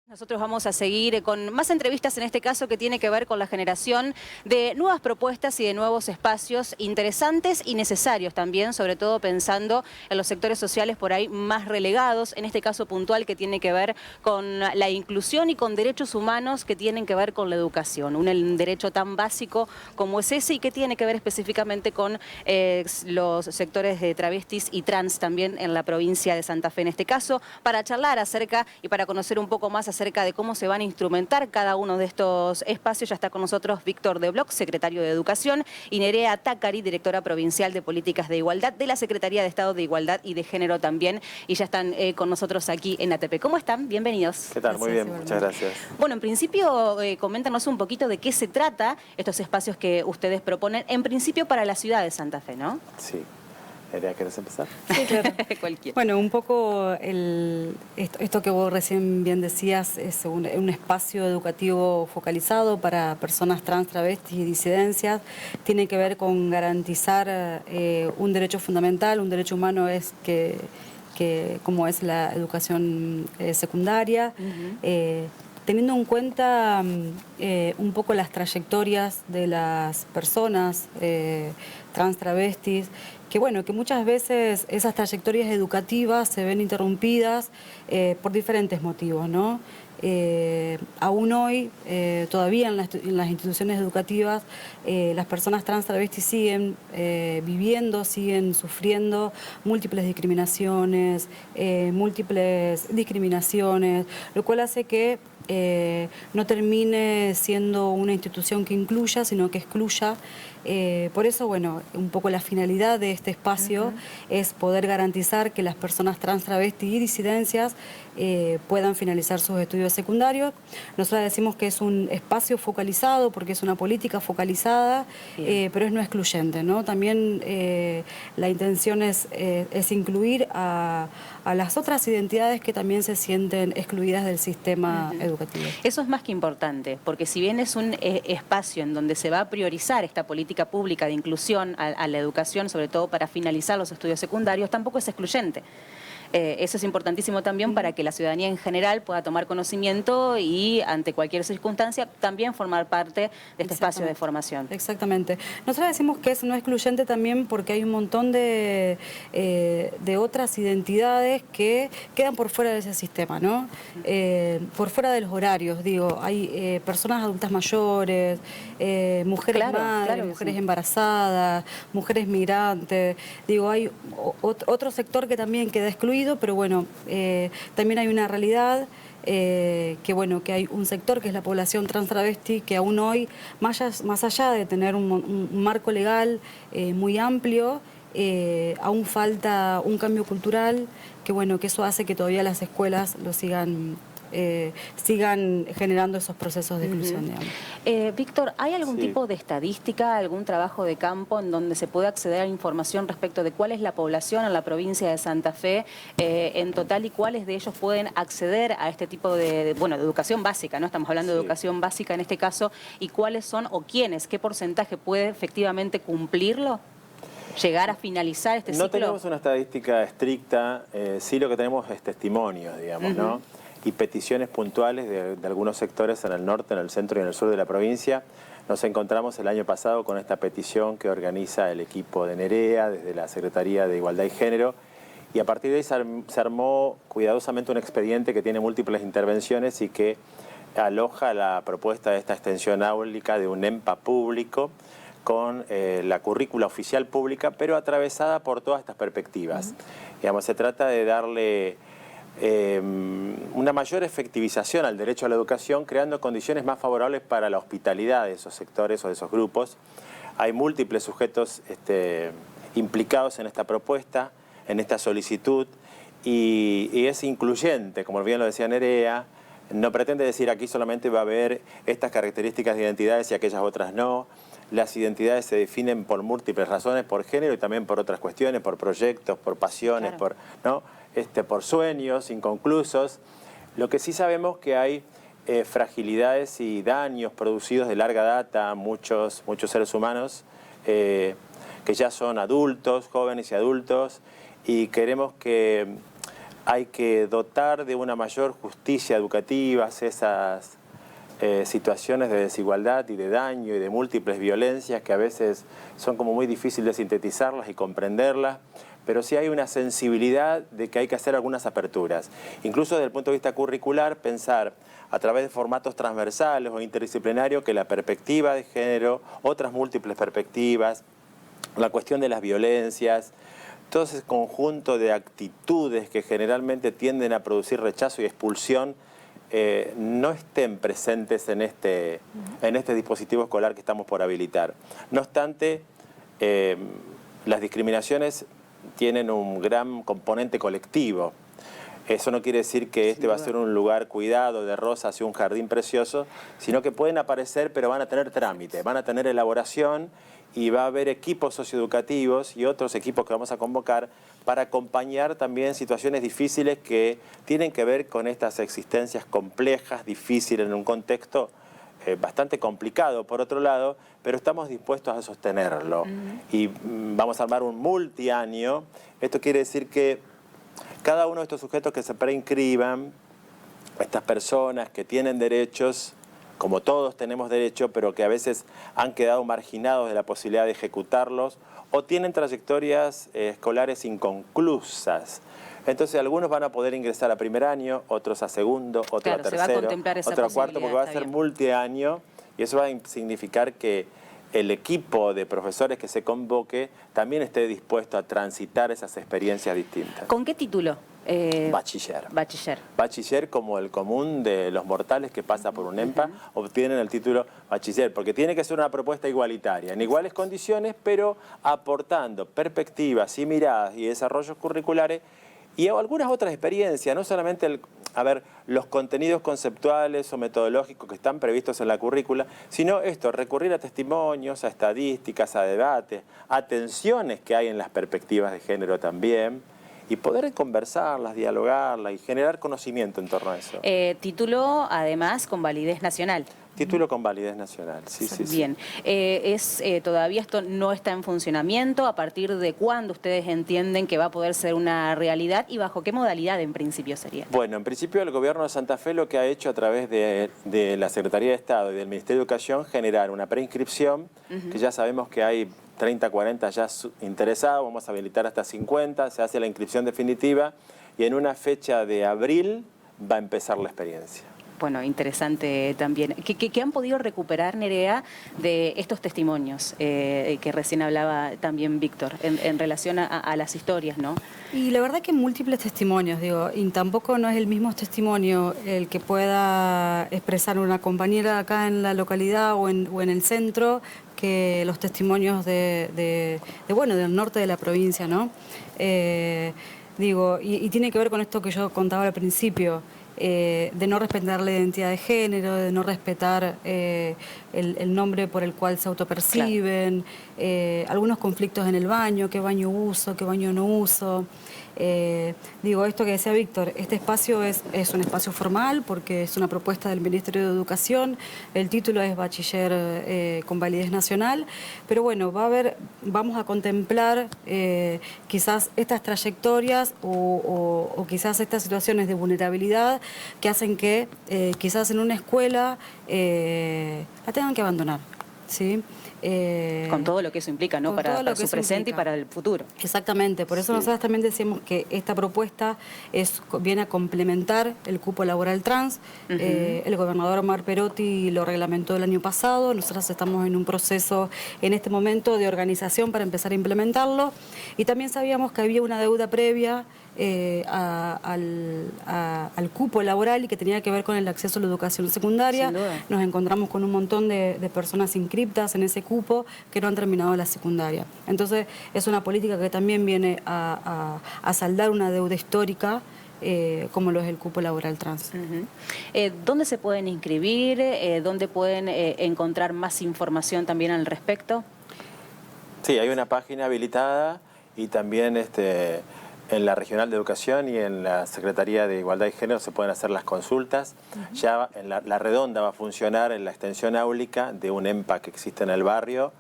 Nosotros vamos a seguir con más entrevistas en este caso que tiene que ver con la generación de nuevas propuestas y de nuevos espacios interesantes y necesarios también, sobre todo pensando en los sectores sociales por ahí más relegados, en este caso puntual que tiene que ver con la inclusión y con derechos humanos que tienen que ver con la educación, un derecho tan básico como es ese y que tiene que ver específicamente con los sectores de travestis y trans también en la provincia de Santa Fe en este caso, para charlar acerca y para conocer un poco más acerca de cómo se van a instrumentar cada uno de estos espacios. Ya está con nosotros Víctor de Bloch, secretario de Educación, y Nerea Tacari, directora provincial de Políticas de Igualdad de la Secretaría de Estado de Igualdad y de Género también, y ya están con nosotros aquí en ATP. ¿Cómo están? Bienvenidos. ¿Qué tal? Muy bien, muchas gracias. Bueno, en principio, coméntanos un poquito de qué se trata estos espacios que ustedes proponen, en principio para la ciudad de Santa Fe, ¿no? Sí. Nerea, ¿querés empezar? Sí, claro. Cualquiera. Bueno, un poco esto que vos recién bien decías es un espacio educativo focalizado para personas trans, travestis y disidencias. Tiene que ver con garantizar un derecho fundamental, un derecho humano es como es la educación secundaria. Teniendo en cuenta un poco las trayectorias de las personas trans, travestis, que bueno, que muchas veces esas trayectorias educativas se ven interrumpidas por diferentes motivos, ¿no? Aún hoy, todavía en las instituciones educativas, las personas trans travestis siguen viviendo, siguen sufriendo múltiples discriminaciones, lo cual hace que no termine siendo una institución que incluya, sino que excluya. Por eso, bueno, un poco la finalidad de este espacio es poder garantizar que las personas trans, travestis y disidencias puedan finalizar sus estudios secundarios. Nosotros decimos que es un espacio focalizado porque es una política focalizada, pero es no excluyente, ¿no? También la intención es incluir a las otras identidades que también se sienten excluidas del sistema educativo. Eso es más que importante, porque si bien es un espacio en donde se va a priorizar esta política pública de inclusión a la educación, sobre todo para finalizar los estudios secundarios, tampoco es excluyente. Eso es importantísimo también para que la ciudadanía en general pueda tomar conocimiento y ante cualquier circunstancia también formar parte de este espacio de formación. Exactamente. Nosotros decimos que es no excluyente también porque hay un montón de otras identidades que quedan por fuera de ese sistema, ¿no? Por fuera de los horarios, digo, hay personas adultas mayores, mujeres madres, mujeres embarazadas, mujeres migrantes, digo, hay otro sector que también queda excluido, pero bueno, también hay una realidad que bueno, que hay un sector que es la población trans travesti que aún hoy, más allá de tener un marco legal muy amplio, aún falta un cambio cultural, que bueno, que eso hace que todavía las escuelas lo sigan generando esos procesos de exclusión, digamos. Víctor, ¿hay algún tipo de estadística, algún trabajo de campo en donde se pueda acceder a información respecto de cuál es la población en la provincia de Santa Fe en total y cuáles de ellos pueden acceder a este tipo de educación básica, ¿no? Estamos hablando de educación básica en este caso, y cuáles son o quiénes, qué porcentaje puede efectivamente cumplirlo? ¿Llegar a finalizar este ciclo? No tenemos una estadística estricta, sí lo que tenemos es testimonios, digamos, ¿no? Y peticiones puntuales de algunos sectores en el norte, en el centro y en el sur de la provincia. Nos encontramos el año pasado con esta petición que organiza el equipo de Nerea desde la Secretaría de Igualdad y Género, y a partir de ahí se armó cuidadosamente un expediente que tiene múltiples intervenciones y que aloja la propuesta de esta extensión áulica de un EMPA público con la currícula oficial pública, pero atravesada por todas estas perspectivas. Digamos, se trata de darle una mayor efectivización al derecho a la educación, creando condiciones más favorables para la hospitalidad de esos sectores o de esos grupos. Hay múltiples sujetos implicados en esta propuesta, en esta solicitud, y es incluyente, como bien lo decía Nerea. No pretende decir aquí solamente va a haber estas características de identidades y aquellas otras no. Las identidades se definen por múltiples razones, por género y también por otras cuestiones, por proyectos, por pasiones, ¿no? Por sueños inconclusos. Lo que sí sabemos que hay fragilidades y daños producidos de larga data a muchos seres humanos que ya son adultos, jóvenes y adultos, y queremos que hay que dotar de una mayor justicia educativa esas situaciones de desigualdad y de daño y de múltiples violencias que a veces son como muy difíciles de sintetizarlas y comprenderlas, pero sí hay una sensibilidad de que hay que hacer algunas aperturas. Incluso desde el punto de vista curricular, pensar a través de formatos transversales o interdisciplinarios que la perspectiva de género, otras múltiples perspectivas, la cuestión de las violencias, todo ese conjunto de actitudes que generalmente tienden a producir rechazo y expulsión, no estén presentes en este dispositivo escolar que estamos por habilitar. No obstante, las discriminaciones tienen un gran componente colectivo. Eso no quiere decir que este va a ser un lugar cuidado de rosas y un jardín precioso, sino que pueden aparecer, pero van a tener trámite, van a tener elaboración y va a haber equipos socioeducativos y otros equipos que vamos a convocar para acompañar también situaciones difíciles que tienen que ver con estas existencias complejas, difíciles en un contexto bastante complicado por otro lado, pero estamos dispuestos a sostenerlo. Y vamos a armar un multiaño. Esto quiere decir que cada uno de estos sujetos que se preinscriban, estas personas que tienen derechos, como todos tenemos derecho, pero que a veces han quedado marginados de la posibilidad de ejecutarlos, o tienen trayectorias escolares inconclusas. Entonces algunos van a poder ingresar a primer año, otros a segundo, otros a tercero, otros a cuarto, porque va a ser multiaño, y eso va a significar que el equipo de profesores que se convoque también esté dispuesto a transitar esas experiencias distintas. ¿Con qué título? Bachiller. Bachiller. Bachiller, como el común de los mortales que pasa por un EMPA, obtienen el título bachiller, porque tiene que ser una propuesta igualitaria, en iguales condiciones, pero aportando perspectivas y miradas y desarrollos curriculares y algunas otras experiencias, no solamente los contenidos conceptuales o metodológicos que están previstos en la currícula, sino recurrir a testimonios, a estadísticas, a debates, a tensiones que hay en las perspectivas de género también, y poder conversarlas, dialogarlas y generar conocimiento en torno a eso. Título, además, con validez nacional. Título con validez nacional, sí. Bien. Todavía esto no está en funcionamiento. ¿A partir de cuándo ustedes entienden que va a poder ser una realidad y bajo qué modalidad en principio sería? Bueno, en principio el Gobierno de Santa Fe lo que ha hecho a través de la Secretaría de Estado y del Ministerio de Educación, generar una preinscripción, que ya sabemos que hay 30, 40 ya interesados, vamos a habilitar hasta 50, se hace la inscripción definitiva y en una fecha de abril va a empezar la experiencia. Bueno, interesante también. ¿Qué han podido recuperar, Nerea, de estos testimonios que recién hablaba también Víctor, en relación a las historias, ¿no? Y la verdad que múltiples testimonios, digo, y tampoco no es el mismo testimonio el que pueda expresar una compañera acá en la localidad o en el centro que los testimonios del norte de la provincia, ¿no? Y tiene que ver con esto que yo contaba al principio, de no respetar la identidad de género, de no respetar el nombre por el cual se autoperciben, algunos conflictos en el baño, qué baño uso, qué baño no uso. Esto que decía Víctor, este espacio es un espacio formal porque es una propuesta del Ministerio de Educación, el título es bachiller con validez nacional, pero bueno, vamos a contemplar quizás estas trayectorias o quizás estas situaciones de vulnerabilidad que hacen que quizás en una escuela la tengan que abandonar, ¿sí? Con todo lo que eso implica, ¿no? Para su presente y para el futuro. Exactamente, por eso nosotros también decimos que esta propuesta viene a complementar el cupo laboral trans. El gobernador Omar Perotti lo reglamentó el año pasado, nosotros estamos en un proceso en este momento de organización para empezar a implementarlo y también sabíamos que había una deuda previa al cupo laboral y que tenía que ver con el acceso a la educación secundaria. Nos encontramos con un montón de personas inscriptas en ese cupo que no han terminado la secundaria. Entonces es una política que también viene a saldar una deuda histórica como lo es el cupo laboral trans. ¿Dónde se pueden inscribir? ¿Dónde pueden encontrar más información también al respecto? Sí, hay una página habilitada y también en la Regional de Educación y en la Secretaría de Igualdad y Género se pueden hacer las consultas. Ya en la Redonda va a funcionar en la extensión áulica de un EMPA que existe en el barrio,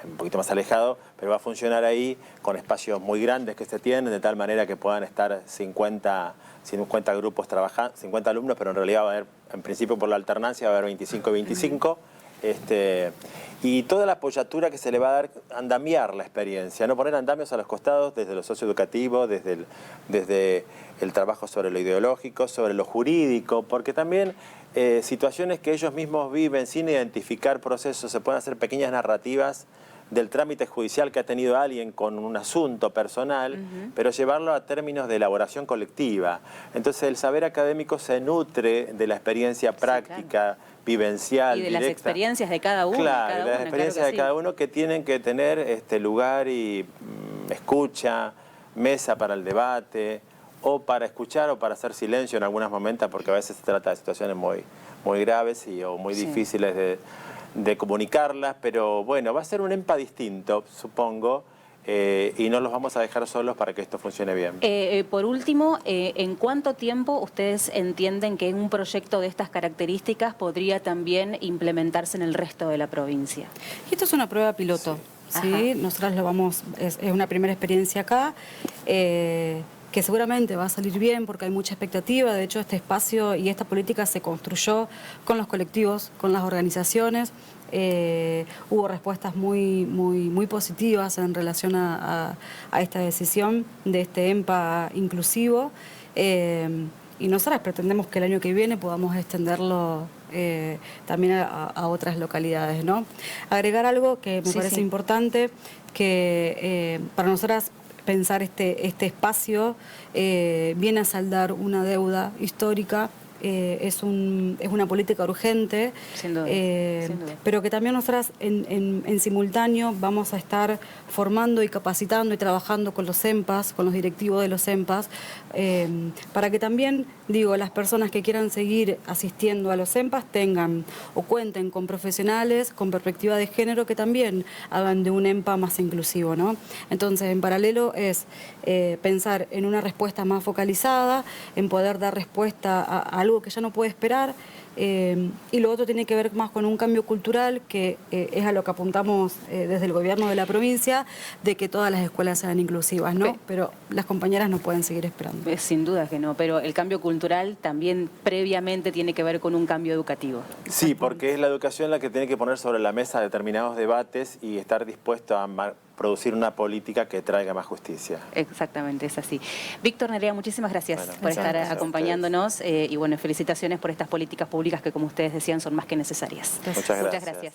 un poquito más alejado, pero va a funcionar ahí con espacios muy grandes que se tienen, de tal manera que puedan estar 50 grupos trabajando, 50 alumnos, pero en realidad va a haber, en principio por la alternancia, va a haber 25 y 25. Y toda la apoyatura que se le va a dar, andamiar la experiencia, no poner andamios a los costados desde lo socioeducativo, desde el trabajo sobre lo ideológico, sobre lo jurídico, porque también situaciones que ellos mismos viven sin identificar procesos, se pueden hacer pequeñas narrativas del trámite judicial que ha tenido alguien con un asunto personal, pero llevarlo a términos de elaboración colectiva. Entonces el saber académico se nutre de la experiencia práctica, vivencial, y de directa. las experiencias de cada uno. Claro, las experiencias de cada uno que tienen que tener lugar y escucha, mesa para el debate, o para escuchar o para hacer silencio en algunos momentos, porque a veces se trata de situaciones muy graves o muy difíciles de comunicarlas, pero bueno, va a ser un EMPA distinto, supongo, y no los vamos a dejar solos para que esto funcione bien. Por último, ¿en cuánto tiempo ustedes entienden que un proyecto de estas características podría también implementarse en el resto de la provincia? Y esto es una prueba piloto, ¿sí? Nosotros lo vamos, es una primera experiencia acá, que seguramente va a salir bien porque hay mucha expectativa. De hecho, este espacio y esta política se construyó con los colectivos, con las organizaciones. Hubo respuestas muy positivas en relación a esta decisión de este EMPA inclusivo. Y nosotras pretendemos que el año que viene podamos extenderlo también a otras localidades, ¿no? Agregar algo que me parece importante, que para nosotras pensar este espacio viene a saldar una deuda histórica. Es una política urgente, sin duda. Pero que también nosotras en simultáneo vamos a estar formando y capacitando y trabajando con los EMPAs, con los directivos de los EMPAs, para que también, las personas que quieran seguir asistiendo a los EMPAs tengan o cuenten con profesionales con perspectiva de género que también hagan de un EMPA más inclusivo, ¿no? Entonces, en paralelo es pensar en una respuesta más focalizada, en poder dar respuesta a algo que ya no puede esperar, y lo otro tiene que ver más con un cambio cultural que es a lo que apuntamos desde el gobierno de la provincia, de que todas las escuelas sean inclusivas, ¿no? Pero las compañeras no pueden seguir esperando. Sin duda que no, pero el cambio cultural también previamente tiene que ver con un cambio educativo. Sí, porque es la educación la que tiene que poner sobre la mesa determinados debates y estar dispuesto a producir una política que traiga más justicia. Exactamente, es así. Víctor, Nerea, muchísimas gracias por estar acompañándonos y bueno, felicitaciones por estas políticas públicas que, como ustedes decían, son más que necesarias. Muchas gracias. Muchas gracias.